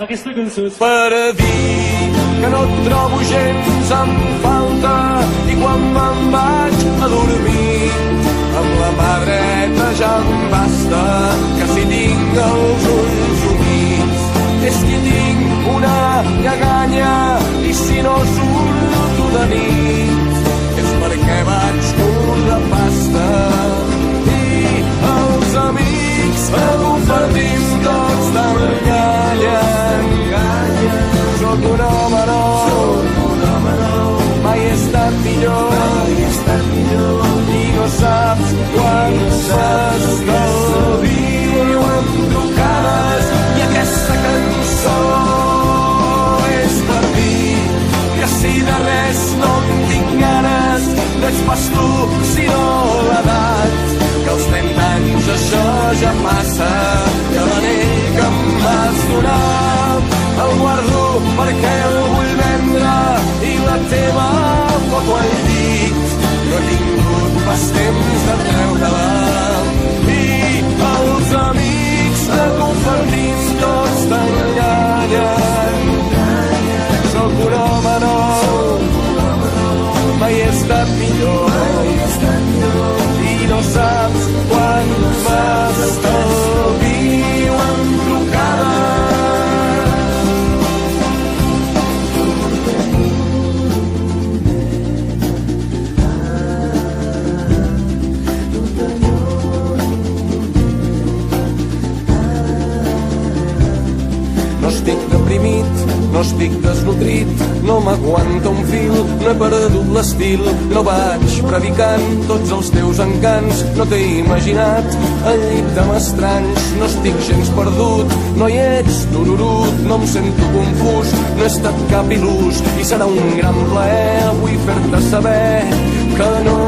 Aquesta cançó és... Per a dir que no et trobo gens en falta i quan me'n vaig a dormir amb la mà dreta ja em basta, que si tinc els ulls humits és que tinc una lleganya i si no surto de nit és perquè vaig curt de pasta i els amics que compartim tots t'enganyen. Sóc un home nou, mai he estat millor i no saps quan s'estalvio amb trucades i aquesta cançó és per dir que si de res no en tinc ganes no ets pas tu sinó l'edat, que als 30 anys això ja passa, que l'anell que em vas donar el guardo perquè el vull vendre i la teva foto al llit no he tingut pas temps de treure-la i els amics que compartim tots t'enganyen. Sóc un home nou, mai he estat millor i no saps quan m'estalvio en trucades. No estic deprimit, no estic desnutrit, no m'aguanta un fil, no he perdut l'estil, no vaig predicant tots els teus encants, no t'he imaginat al llit de m'estranys, no estic gens perdut, no hi ets tururut, no em sento confús, no he estat cap il·lús i serà un gran plaer avui fer-te saber que no